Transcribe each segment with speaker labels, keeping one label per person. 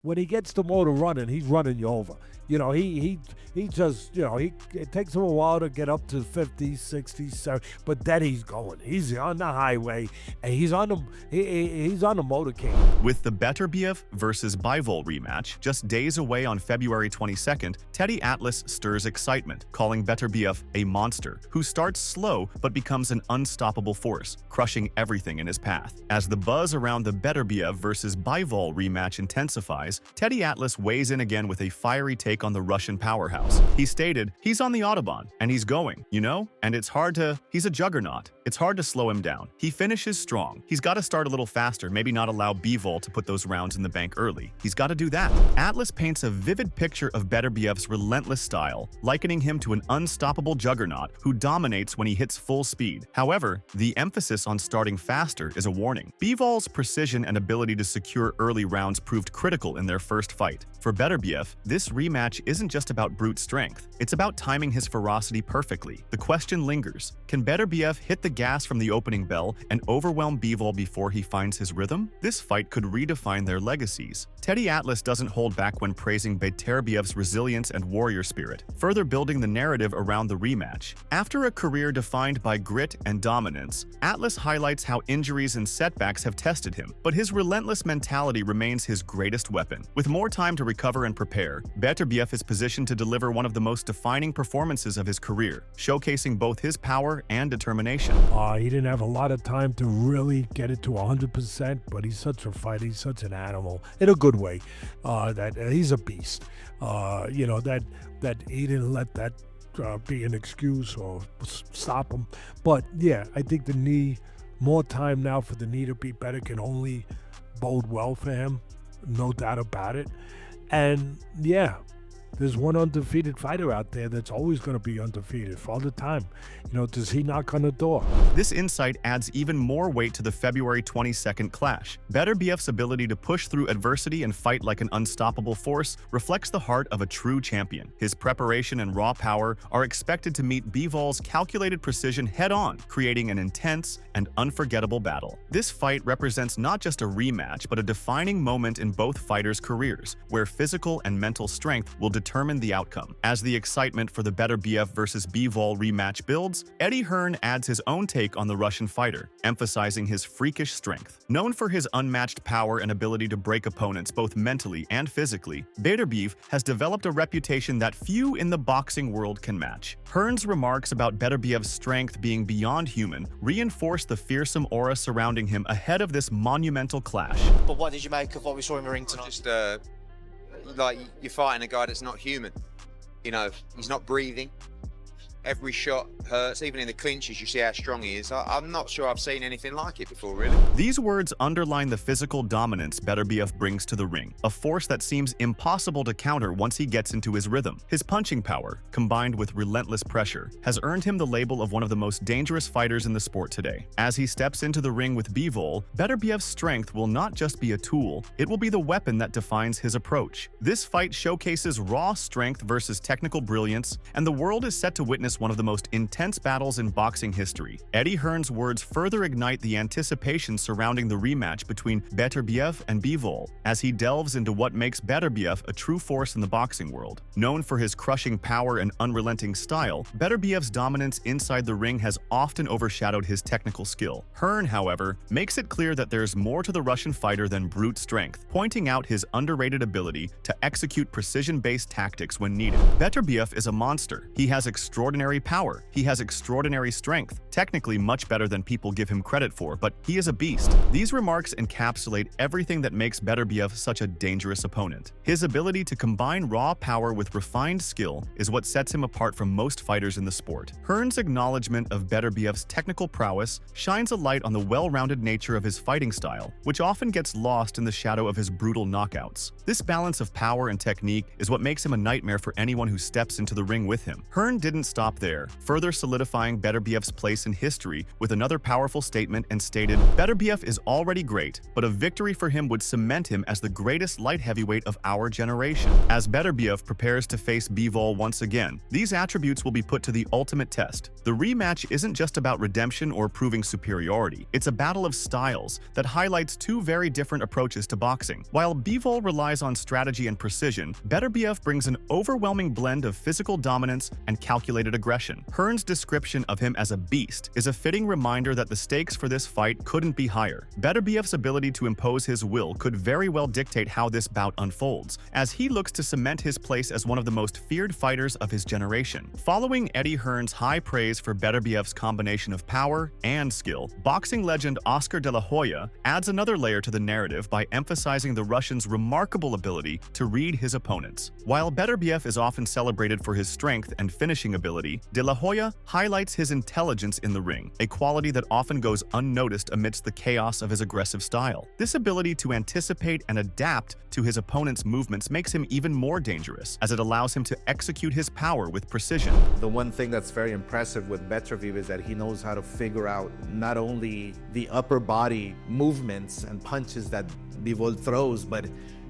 Speaker 1: when he gets the motor running, he's running you over. He just, it takes him a while to get up to 50, 60, 70, but then he's going. He's on the highway, and he's on the motorcade.
Speaker 2: With the Beterbiev versus Bivol rematch just days away on February 22nd, Teddy Atlas stirs excitement, calling Beterbiev a monster who starts slow but becomes an unstoppable force, crushing everything in his path. As the buzz around the Beterbiev versus Bivol rematch intensifies, Teddy Atlas weighs in again with a fiery take on the Russian powerhouse. He stated, "He's on the Autobahn, and he's going, and he's a juggernaut. It's hard to slow him down. He finishes strong. He's got to start a little faster, maybe not allow Bivol to put those rounds in the bank early. He's got to do that." Atlas paints a vivid picture of Beterbiev's relentless style, likening him to an unstoppable juggernaut who dominates when he hits full speed. However, the emphasis on starting faster is a warning. Bivol's precision and ability to secure early rounds proved critical in their first fight. For Beterbiev, this rematch isn't just about brute strength, it's about timing his ferocity perfectly. The question lingers, can Beterbiev hit the gas from the opening bell and overwhelm Bivol before he finds his rhythm? This fight could redefine their legacies. Teddy Atlas doesn't hold back when praising Beterbiev's resilience and warrior spirit, further building the narrative around the rematch. After a career defined by grit and dominance, Atlas highlights how injuries and setbacks have tested him, but his relentless mentality remains his greatest weapon. With more time to recover and prepare, Beterbiev is positioned to deliver one of the most defining performances of his career, showcasing both his power and determination.
Speaker 1: He didn't have a lot of time to really get it to 100%, but he's such a fighter, he's such an animal, in a good way. That he's a beast. That he didn't let that be an excuse or stop him. But yeah, I think the knee, more time now for the knee to be better can only bode well for him, no doubt about it. And yeah, there's one undefeated fighter out there that's always going to be undefeated for all the time. Does he knock on the door?
Speaker 2: This insight adds even more weight to the February 22nd clash. Beterbiev's ability to push through adversity and fight like an unstoppable force reflects the heart of a true champion. His preparation and raw power are expected to meet Bivol's calculated precision head-on, creating an intense and unforgettable battle. This fight represents not just a rematch, but a defining moment in both fighters' careers, where physical and mental strength will determine the outcome. As the excitement for the Beterbiev versus Bivol rematch builds, Eddie Hearn adds his own take on the Russian fighter, emphasizing his freakish strength. Known for his unmatched power and ability to break opponents both mentally and physically, Beterbiev has developed a reputation that few in the boxing world can match. Hearn's remarks about Beterbiev's strength being beyond human reinforce the fearsome aura surrounding him ahead of this monumental clash.
Speaker 3: But what did you make of what we saw in the ring tonight?
Speaker 4: Just like you're fighting a guy that's not human. He's not breathing. Every shot hurts. Even in the clinches, you see how strong he is. I'm not sure I've seen anything like it before, really.
Speaker 2: These words underline the physical dominance Beterbiev brings to the ring, a force that seems impossible to counter once he gets into his rhythm. His punching power, combined with relentless pressure, has earned him the label of one of the most dangerous fighters in the sport today. As he steps into the ring with Bivol, Beterbiev's strength will not just be a tool, it will be the weapon that defines his approach. This fight showcases raw strength versus technical brilliance, and the world is set to witness one of the most intense battles in boxing history. Eddie Hearn's words further ignite the anticipation surrounding the rematch between Beterbiev and Bivol, as he delves into what makes Beterbiev a true force in the boxing world. Known for his crushing power and unrelenting style, Beterbiev's dominance inside the ring has often overshadowed his technical skill. Hearn, however, makes it clear that there's more to the Russian fighter than brute strength, pointing out his underrated ability to execute precision-based tactics when needed. Beterbiev is a monster. He has extraordinary power. He has extraordinary strength, technically much better than people give him credit for, but he is a beast. These remarks encapsulate everything that makes Beterbiev such a dangerous opponent. His ability to combine raw power with refined skill is what sets him apart from most fighters in the sport. Hearn's acknowledgement of Beterbiev's technical prowess shines a light on the well-rounded nature of his fighting style, which often gets lost in the shadow of his brutal knockouts. This balance of power and technique is what makes him a nightmare for anyone who steps into the ring with him. Hearn didn't stop stop there, further solidifying Beterbiev's place in history with another powerful statement and stated, "Beterbiev is already great, but a victory for him would cement him as the greatest light heavyweight of our generation." As Beterbiev prepares to face Bivol once again, these attributes will be put to the ultimate test. The rematch isn't just about redemption or proving superiority. It's a battle of styles that highlights two very different approaches to boxing. While Bivol relies on strategy and precision, Beterbiev brings an overwhelming blend of physical dominance and calculated aggression. Hearn's description of him as a beast is a fitting reminder that the stakes for this fight couldn't be higher. Beterbiev's ability to impose his will could very well dictate how this bout unfolds, as he looks to cement his place as one of the most feared fighters of his generation. Following Eddie Hearn's high praise for Beterbiev's combination of power and skill, boxing legend Oscar de la Hoya adds another layer to the narrative by emphasizing the Russian's remarkable ability to read his opponents. While Beterbiev is often celebrated for his strength and finishing ability, de la Hoya highlights his intelligence in the ring, a quality that often goes unnoticed amidst the chaos of his aggressive style. This ability to anticipate and adapt to his opponent's movements makes him even more dangerous, as it allows him to execute his power with precision.
Speaker 5: The one thing that's very impressive with Beterbiev is that he knows how to figure out not only the upper body movements and punches that Bivol throws, but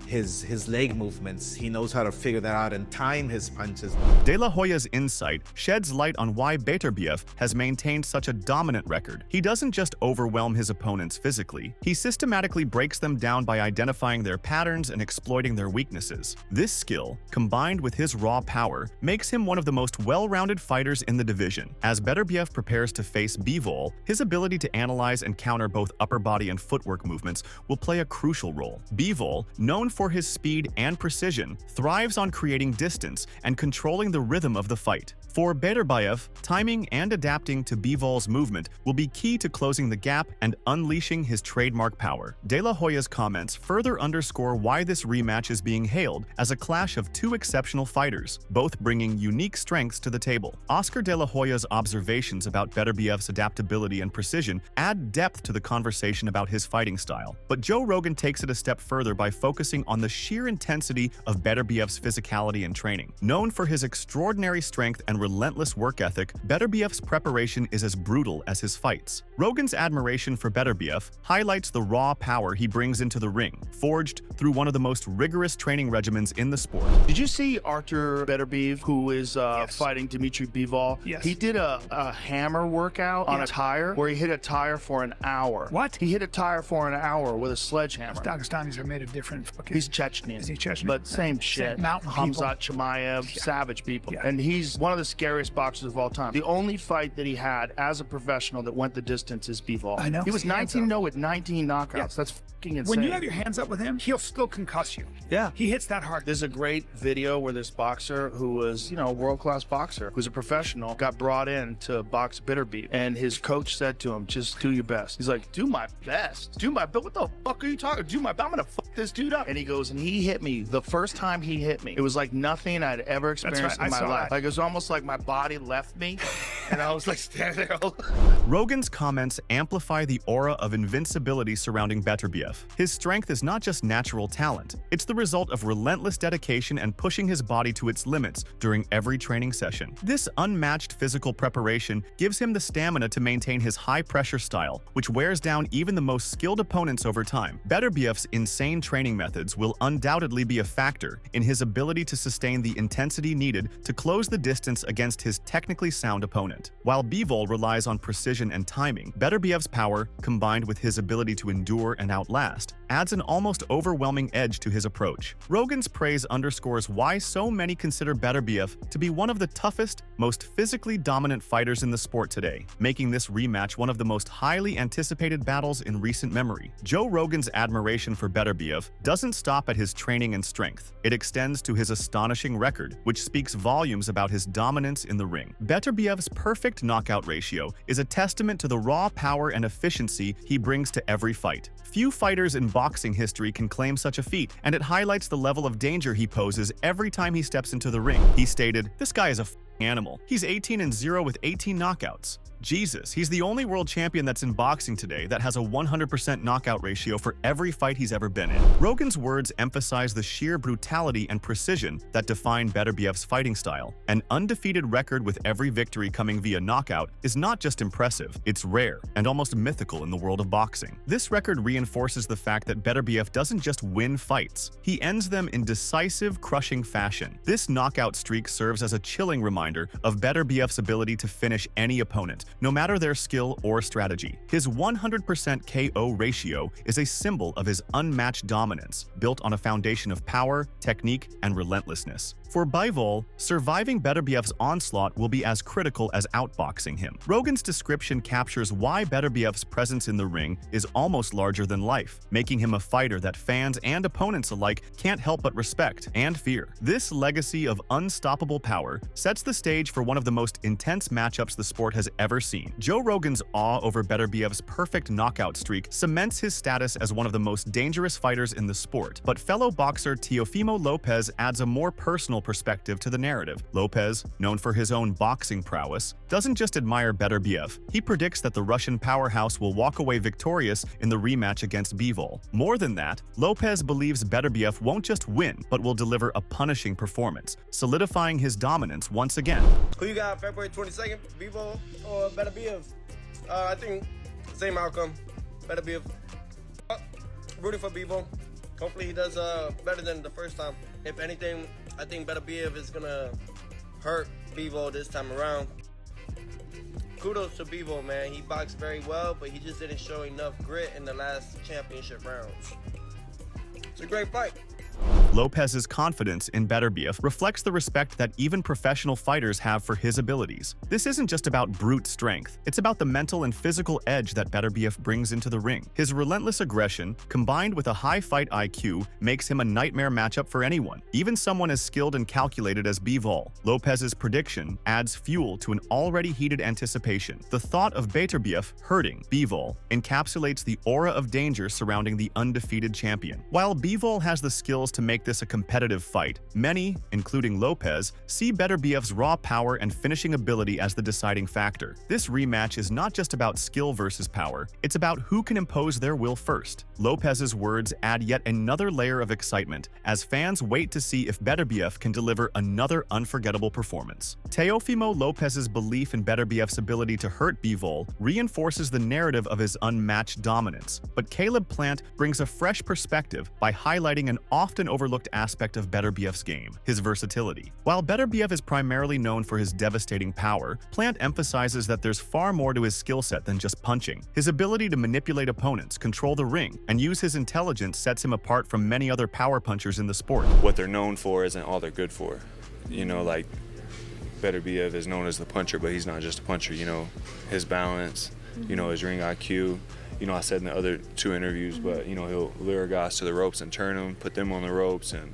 Speaker 5: his leg movements. He knows how to figure that out and time his punches.
Speaker 2: De la Hoya's insight sheds light on why Beterbiev has maintained such a dominant record. He doesn't just overwhelm his opponents physically, he systematically breaks them down by identifying their patterns and exploiting their weaknesses. This skill, combined with his raw power, makes him one of the most well-rounded fighters in the division. As Beterbiev prepares to face Bivol, his ability to analyze and counter both upper body and footwork movements will play a crucial role. Bivol, known for his speed and precision, thrives on creating distance and controlling the rhythm of the fight. For Beterbiev, timing and adapting to Bivol's movement will be key to closing the gap and unleashing his trademark power. De la Hoya's comments further underscore why this rematch is being hailed as a clash of two exceptional fighters, both bringing unique strengths to the table. Oscar de la Hoya's observations about Beterbiev's adaptability and precision add depth to the conversation about his fighting style, but Joe Rogan takes it a step further by focusing on the sheer intensity of Beterbiev's physicality and training. Known for his extraordinary strength and relentless work ethic, Beterbiev's preparation is as brutal as his fights. Rogan's admiration for Beterbiev highlights the raw power he brings into the ring, forged through one of the most rigorous training regimens in the sport.
Speaker 6: Did you see Artur Beterbiev, who is fighting Dmitry Bivol?
Speaker 7: Yes.
Speaker 6: He did a hammer workout on a tire where he hit a tire for an hour.
Speaker 7: What?
Speaker 6: He hit a tire for an hour with a sledgehammer.
Speaker 7: Dagestanis are made of different fucking...
Speaker 6: He's Chechnyan.
Speaker 7: Is he Chechen?
Speaker 6: But same shit.
Speaker 7: Mountain people.
Speaker 6: Hamzat Chimaev, savage people.
Speaker 7: Yeah.
Speaker 6: And he's one of the scariest boxers of all time. The only fight that he had as a professional that went the distance is Bivol.
Speaker 7: I know.
Speaker 6: He was 19-0 with 19 knockouts.
Speaker 7: Yeah.
Speaker 6: That's fucking insane.
Speaker 7: When you have your hands up with him, he'll still concuss you.
Speaker 6: Yeah.
Speaker 7: He hits that hard.
Speaker 6: There's a great video where this boxer who was, a world-class boxer, who's a professional, got brought in to box Beterbiev. And his coach said to him, just do your best. He's like, do my best? Do my best? What the fuck are you talking? Do my best? I'm gonna fuck this dude up. And he goes, and he hit me. The first time he hit me, it was like nothing I'd ever experienced
Speaker 7: right.
Speaker 6: in
Speaker 7: I
Speaker 6: my
Speaker 7: saw
Speaker 6: life.
Speaker 7: that.
Speaker 6: Like, it was almost like my body left me. And I was like standing there.
Speaker 2: Rogan's comments amplify the aura of invincibility surrounding Beterbiev. His strength is not just natural talent, it's the result of relentless dedication and pushing his body to its limits during every training session. This unmatched physical preparation gives him the stamina to maintain his high-pressure style, which wears down even the most skilled opponents over time. Beterbiev's insane training methods will undoubtedly be a factor in his ability to sustain the intensity needed to close the distance against his technically sound opponent. While Bivol relies on precision and timing, Beterbiev's power, combined with his ability to endure and outlast, adds an almost overwhelming edge to his approach. Rogan's praise underscores why so many consider Beterbiev to be one of the toughest, most physically dominant fighters in the sport today, making this rematch one of the most highly anticipated battles in recent memory. Joe Rogan's admiration for Beterbiev doesn't stop at his training and strength. It extends to his astonishing record, which speaks volumes about his dominance in the ring. Beterbiev's perfect knockout ratio is a testament to the raw power and efficiency he brings to every fight. Few fighters in boxing history can claim such a feat, and it highlights the level of danger he poses every time he steps into the ring. He stated, "This guy is a animal. He's 18-0 with 18 knockouts." Jesus, he's the only world champion that's in boxing today that has a 100% knockout ratio for every fight he's ever been in. Rogan's words emphasize the sheer brutality and precision that define Beterbiev's fighting style. An undefeated record with every victory coming via knockout is not just impressive, it's rare and almost mythical in the world of boxing. This record reinforces the fact that Beterbiev doesn't just win fights, he ends them in decisive, crushing fashion. This knockout streak serves as a chilling reminder of Beterbiev's ability to finish any opponent, no matter their skill or strategy. His 100% KO ratio is a symbol of his unmatched dominance, built on a foundation of power, technique, and relentlessness. For Bivol, surviving Beterbiev's onslaught will be as critical as outboxing him. Rogan's description captures why Beterbiev's presence in the ring is almost larger than life, making him a fighter that fans and opponents alike can't help but respect and fear. This legacy of unstoppable power sets the stage for one of the most intense matchups the sport has ever seen. Joe Rogan's awe over Beterbiev's perfect knockout streak cements his status as one of the most dangerous fighters in the sport, but fellow boxer Teofimo Lopez adds a more personal perspective to the narrative. Lopez, known for his own boxing prowess, doesn't just admire Beterbiev. He predicts that the Russian powerhouse will walk away victorious in the rematch against Bivol. More than that, Lopez believes Beterbiev won't just win, but will deliver a punishing performance, solidifying his dominance once again.
Speaker 8: Who you got February 22nd, Bivol or Beterbiev? I think same outcome, Beterbiev. Rooting for Bivol. Hopefully he does better than the first time. If anything, I think Beterbiev is gonna hurt Bivol this time around. Kudos to Bivol, man. He boxed very well, but he just didn't show enough grit in the last championship rounds. It's a great fight.
Speaker 2: Lopez's confidence in Beterbiev reflects the respect that even professional fighters have for his abilities. This isn't just about brute strength, it's about the mental and physical edge that Beterbiev brings into the ring. His relentless aggression, combined with a high fight IQ, makes him a nightmare matchup for anyone, even someone as skilled and calculated as Bivol. Lopez's prediction adds fuel to an already heated anticipation. The thought of Beterbiev hurting Bivol encapsulates the aura of danger surrounding the undefeated champion. While Bivol has the skills to make this a competitive fight, many, including Lopez, see Beterbiev's raw power and finishing ability as the deciding factor. This rematch is not just about skill versus power, it's about who can impose their will first. Lopez's words add yet another layer of excitement as fans wait to see if Beterbiev can deliver another unforgettable performance. Teofimo Lopez's belief in Beterbiev's ability to hurt Bivol reinforces the narrative of his unmatched dominance, but Caleb Plant brings a fresh perspective by highlighting an often overlooked aspect of Beterbiev's game, his versatility. While Beterbiev is primarily known for his devastating power, Plant emphasizes that there's far more to his skill set than just punching. His ability to manipulate opponents, control the ring, and use his intelligence sets him apart from many other power punchers in the sport.
Speaker 9: What they're known for isn't all they're good for. You know, like Beterbiev is known as the puncher, but he's not just a puncher. You know, his balance, you know, his ring IQ. You know, I said in the other two interviews, but, you know, he'll lure guys to the ropes and turn them, put them on the ropes, and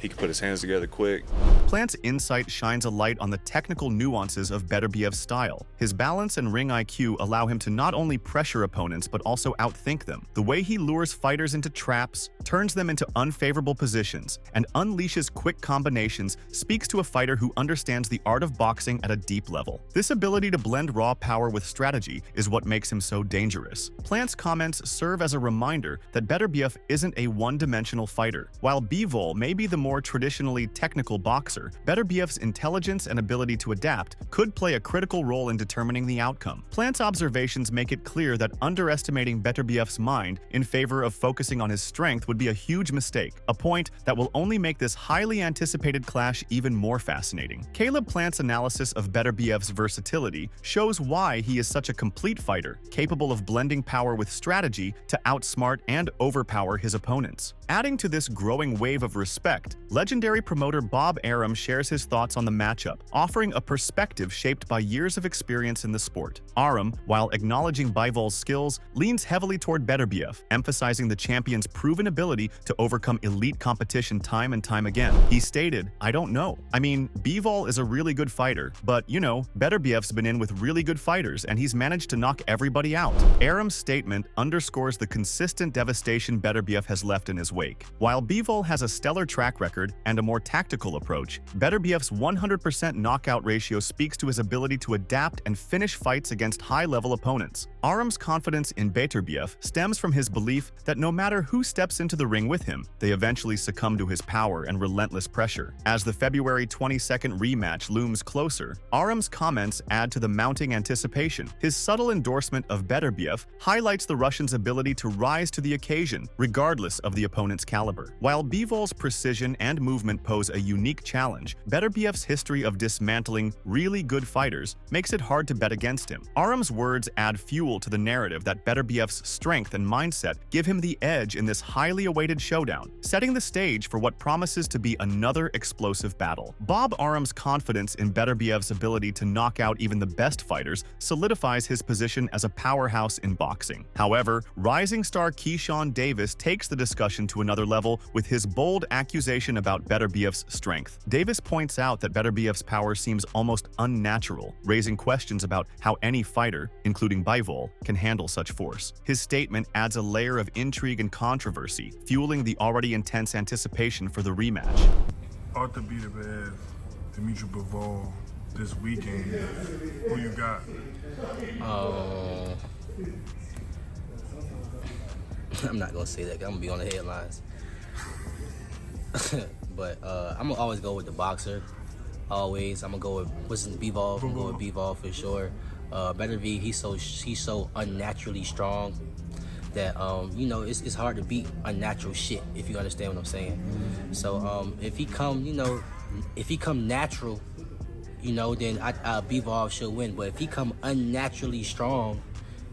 Speaker 9: he can put his hands together quick.
Speaker 2: Plant's insight shines a light on the technical nuances of Beterbiev's style. His balance and ring IQ allow him to not only pressure opponents but also outthink them. The way he lures fighters into traps, turns them into unfavorable positions, and unleashes quick combinations speaks to a fighter who understands the art of boxing at a deep level. This ability to blend raw power with strategy is what makes him so dangerous. Plant's comments serve as a reminder that Beterbiev isn't a one-dimensional fighter. While Bivol may be the more traditionally technical boxer, Beterbiev's intelligence and ability to adapt could play a critical role in determining the outcome. Plant's observations make it clear that underestimating Beterbiev's mind in favor of focusing on his strength would be a huge mistake, a point that will only make this highly anticipated clash even more fascinating. Caleb Plant's analysis of Beterbiev's versatility shows why he is such a complete fighter, capable of blending power with strategy to outsmart and overpower his opponents. Adding to this growing wave of respect, legendary promoter Bob Arum shares his thoughts on the matchup, offering a perspective shaped by years of experience in the sport. Arum, while acknowledging Bivol's skills, leans heavily toward Beterbiev, emphasizing the champion's proven ability to overcome elite competition time and time again. He stated, "I don't know. I mean, Bivol is a really good fighter, but, you know, Beterbiev's been in with really good fighters and he's managed to knock everybody out." Arum's statement underscores the consistent devastation Beterbiev has left in his wake. While Bivol has a stellar stellar track record and a more tactical approach, Beterbiev's 100% knockout ratio speaks to his ability to adapt and finish fights against high-level opponents. Arum's confidence in Beterbiev stems from his belief that no matter who steps into the ring with him, they eventually succumb to his power and relentless pressure. As the February 22nd rematch looms closer, Arum's comments add to the mounting anticipation. His subtle endorsement of Beterbiev highlights the Russian's ability to rise to the occasion, regardless of the opponent's caliber. While Bivol's precision and movement pose a unique challenge, Beterbiev's history of dismantling really good fighters makes it hard to bet against him. Arum's words add fuel to the narrative that Beterbiev's strength and mindset give him the edge in this highly awaited showdown, setting the stage for what promises to be another explosive battle. Bob Arum's confidence in Beterbiev's ability to knock out even the best fighters solidifies his position as a powerhouse in boxing. However, rising star Keyshawn Davis takes the discussion to another level with his bold accusation about Beterbiev's strength. Davis points out that Beterbiev's power seems almost unnatural, raising questions about how any fighter, including Bivol, can handle such force. His statement adds a layer of intrigue and controversy, fueling the already intense anticipation for the rematch.
Speaker 10: Artur Beterbiev, Dmitry Bivol, this weekend. Who you got?
Speaker 11: I'm not gonna say that 'cause I'm gonna be on the headlines. But I'm gonna always go with the boxer. Always, I'm gonna go with Bivol. I'm gonna go with Bivol for sure. Beterbiev, he's so unnaturally strong that you know, it's hard to beat unnatural shit, if you understand what I'm saying. So if he come natural, you know, then Bivol should win. But if he come unnaturally strong,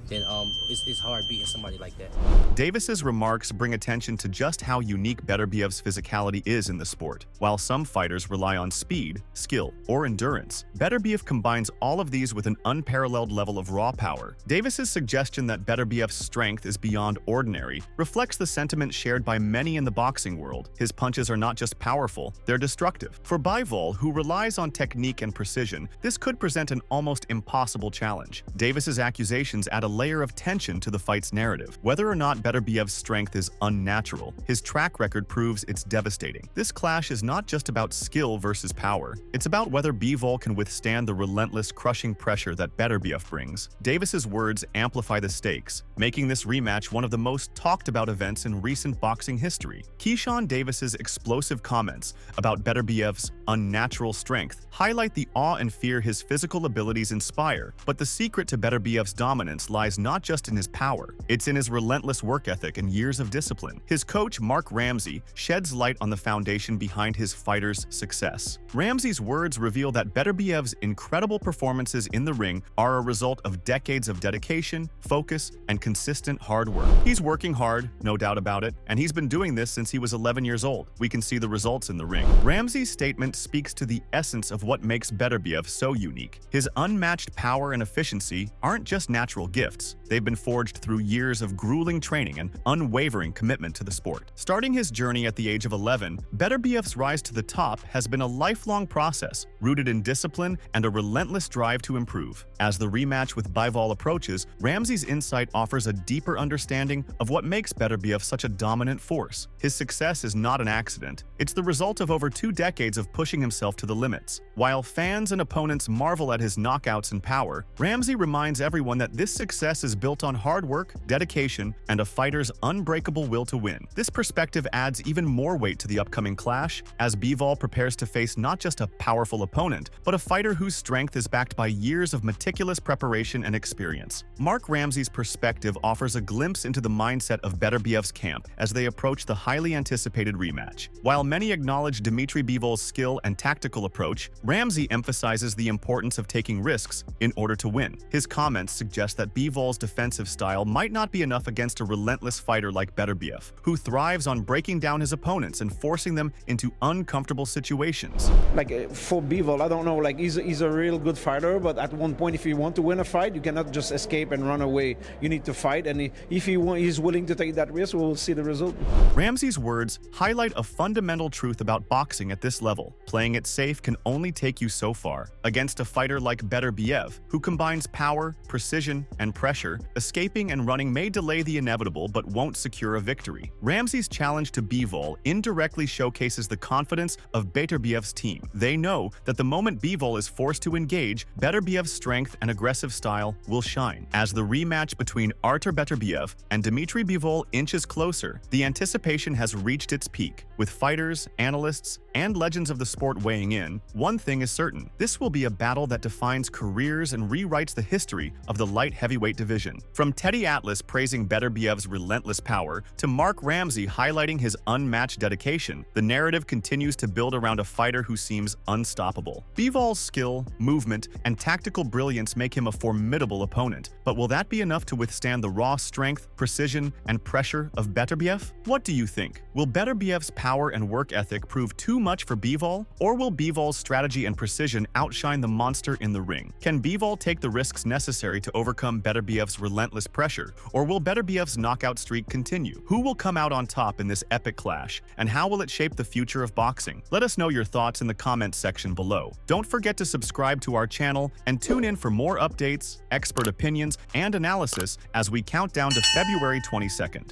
Speaker 11: then it's hard beating somebody like that.
Speaker 2: Davis's remarks bring attention to just how unique Beterbiev's physicality is in the sport. While some fighters rely on speed, skill, or endurance, Beterbiev combines all of these with an unparalleled level of raw power. Davis's suggestion that Beterbiev's strength is beyond ordinary reflects the sentiment shared by many in the boxing world. His punches are not just powerful, they're destructive. For Bivol, who relies on technique and precision, this could present an almost impossible challenge. Davis's accusations add a layer of tension to the fight's narrative. Whether or not Beterbiev's strength is unnatural, his track record proves it's devastating. This clash is not just about skill versus power. It's about whether Bivol can withstand the relentless, crushing pressure that Beterbiev brings. Davis's words amplify the stakes, making this rematch one of the most talked about events in recent boxing history. Keyshawn Davis's explosive comments about Beterbiev's unnatural strength highlight the awe and fear his physical abilities inspire, but the secret to Beterbiev's dominance lies not just in his power, it's in his relentless work ethic and years of discipline. His coach, Mark Ramsey, sheds light on the foundation behind his fighter's success. Ramsey's words reveal that Beterbiev's incredible performances in the ring are a result of decades of dedication, focus, and consistent hard work. He's working hard, no doubt about it, and he's been doing this since he was 11 years old. We can see the results in the ring. Ramsey's statement speaks to the essence of what makes Beterbiev so unique. His unmatched power and efficiency aren't just natural gifts. They've been forged through years of grueling training and unwavering commitment to the sport. Starting his journey at the age of 11, Beterbiev's rise to the top has been a lifelong process, rooted in discipline and a relentless drive to improve. As the rematch with Bivol approaches, Ramsey's insight offers a deeper understanding of what makes Beterbiev such a dominant force. His success is not an accident. It's the result of over 2 decades of pushing himself to the limits. While fans and opponents marvel at his knockouts and power, Ramsey reminds everyone that this success is built on hard work, dedication, and a fighter's unbreakable will to win. This perspective adds even more weight to the upcoming clash, as Bivol prepares to face not just a powerful opponent, but a fighter whose strength is backed by years of meticulous preparation and experience. Mark Ramsey's perspective offers a glimpse into the mindset of Beterbiev's camp as they approach the highly anticipated rematch. While many acknowledge Dmitry Bivol's skill and tactical approach, Ramsey emphasizes the importance of taking risks in order to win. His comments suggest that Bivol's defensive style might not be enough against a relentless fighter like Beterbiev, who thrives on breaking down his opponents and forcing them into uncomfortable situations.
Speaker 12: Like for Bivol, I don't know, like he's a real good fighter, but at one point if you want to win a fight, you cannot just escape and run away. You need to fight, and if he's willing to take that risk, we'll see the result.
Speaker 2: Ramsey's words highlight a fundamental truth about boxing at this level. Playing it safe can only take you so far. Against a fighter like Beterbiev, who combines power, precision, and pressure, escaping and running may delay the inevitable but won't secure a victory. Ramsey's challenge to Bivol indirectly showcases the confidence of Beterbiev's team. They know that the moment Bivol is forced to engage, Beterbiev's strength and aggressive style will shine. As the rematch between Artur Beterbiev and Dmitry Bivol inches closer, the anticipation has reached its peak. With fighters, analysts, and legends of the sport weighing in, one thing is certain: this will be a battle that defines careers and rewrites the history of the light heavyweight division. From Teddy Atlas praising Beterbiev's relentless power to Mark Ramsey highlighting his unmatched dedication, the narrative continues to build around a fighter who seems unstoppable. Bivol's skill, movement, and tactical brilliance make him a formidable opponent, but will that be enough to withstand the raw strength, precision, and pressure of Beterbiev? What do you think? Will Beterbiev's power and work ethic prove too much for Bivol, or will Bivol's strategy and precision outshine the monster in the ring? Can Bivol take the risks necessary to overcome Beterbiev's relentless pressure, or will Beterbiev's knockout streak continue? Who will come out on top in this epic clash, and how will it shape the future of boxing? Let us know your thoughts in the comments section below. Don't forget to subscribe to our channel and tune in for more updates, expert opinions, and analysis as we count down to February 22nd.